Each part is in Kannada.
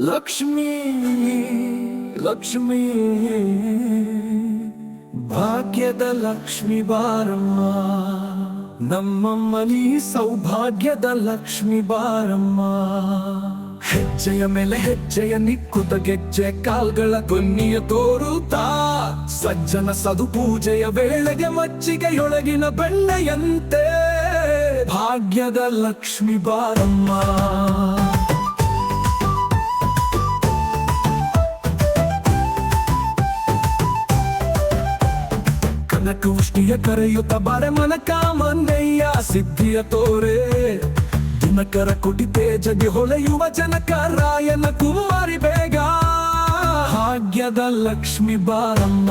ಲಕ್ಷ್ಮೀ ಲಕ್ಷ್ಮೀ ಭಾಗ್ಯದ ಲಕ್ಷ್ಮಿ ಬಾರಮ್ಮ, ನಮ್ಮ ಮನಿ ಸೌಭಾಗ್ಯದ ಲಕ್ಷ್ಮಿ ಬಾರಮ್ಮ. ಹೆಜ್ಜೆಯ ಮೇಲೆ ಹೆಜ್ಜೆಯ ನಿಕ್ಕುತ ಗೆಜ್ಜೆ ಕಾಲ್ಗಳ ಧ್ವನಿಯ ತೋರುತ್ತಾ, ಸಜ್ಜನ ಸದು ಪೂಜೆಯ ವೇಳೆಗೆ ಮಜ್ಜಿಗೆಯೊಳಗಿನ ಬೆಣ್ಣೆಯಂತೆ ಭಾಗ್ಯದ ಲಕ್ಷ್ಮಿ ಬಾರಮ್ಮ. ಕನಕವೃಷ್ಟಿಯ ಕರೆಯುತ್ತ ಬಾರೆ ಮನ ಕಾಮನೆಯ ಸಿದ್ಧಿಯ ತೋರೆ, ದಿನಕರ ಕೊಡಿ ತೇಜಗೆ ಹೊಳೆಯುವ ಜನಕ ರಾಯನ ಕುಮಾರಿ ಬೇಗ ಭಾಗ್ಯದ ಲಕ್ಷ್ಮಿ ಬಾರಮ್ಮ.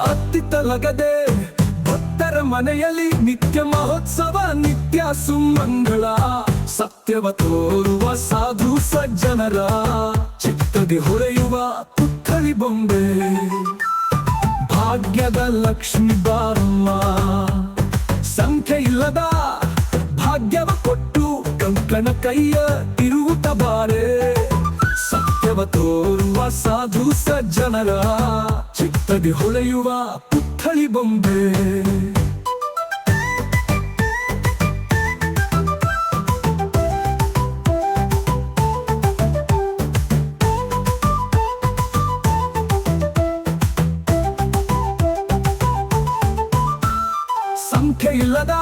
ಅತ್ತಿತ್ತಲಗದೆ ಭಕ್ತರ ಮನೆಯಲ್ಲಿ ನಿತ್ಯ ಮಹೋತ್ಸವ, ನಿತ್ಯ ಸುಮಂಗಳ, ಸತ್ಯವ ತೋರುವ ಸಾಧು ಸಜ್ಜನರ ಚಿತ್ತದಿ ಹೊಳೆಯುವ ಪುತ್ಥಳಿ ಬೊಂಬೆ ಭಾಗ್ಯದ ಲಕ್ಷ್ಮಿ ಬಾರಮ್ಮ. ಸಂಖ್ಯೆ ಇಲ್ಲದ ಭಾಗ್ಯವ ಕೊಟ್ಟು ಕಂಕಣ ಕೈಯ ತಿರುವುತ ಬಾರೆ, ಸತ್ಯವ ತೋರುವ ಸಾಧು ಸಜ್ಜನರ ಚಿತ್ತದಿ ಹೊಳೆಯುವ ಪುತ್ಥಳಿ ಬೊಂಬೆ. ಸಂಖ್ಯೆ ಇಲ್ಲದ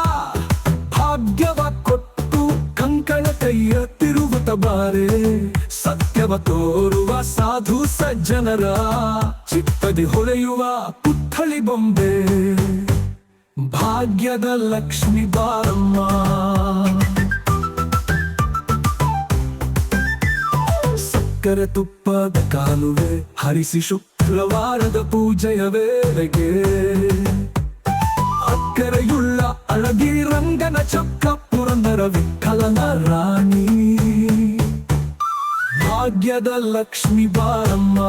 ಭಾಗ್ಯವ ಕೊಟ್ಟು ಕಂಕಣ ಕೈಯ ತಿರುಗುತ್ತ ಬಾರೆ, ಸತ್ಯವ ತೋರುವ ಸಾಧು ಸಜ್ಜನರ ಚಿತ್ತದಿ ಹೊಳೆಯುವ ಪುತ್ಥಳಿ ಬೊಂಬೆ ಭಾಗ್ಯದ ಲಕ್ಷ್ಮಿ ಬಾರಮ್ಮ. ಸಕ್ಕರೆ ತುಪ್ಪದ ಕಾಲುವೆ ಹರಿಸಿ ಶುಕ್ರವಾರದ ಪೂಜೆಯ ವೇಳೆಗೆ, ಅಕ್ಕರೆಯುಳ್ಳ ಅಳಗಿ ರಂಗನ ಚೊಕ್ಕ ಪುರಂದರ ವಿಠಲನ ರಾಣಿ ಭಾಗ್ಯದ ಲಕ್ಷ್ಮಿ ಬಾರಮ್ಮ.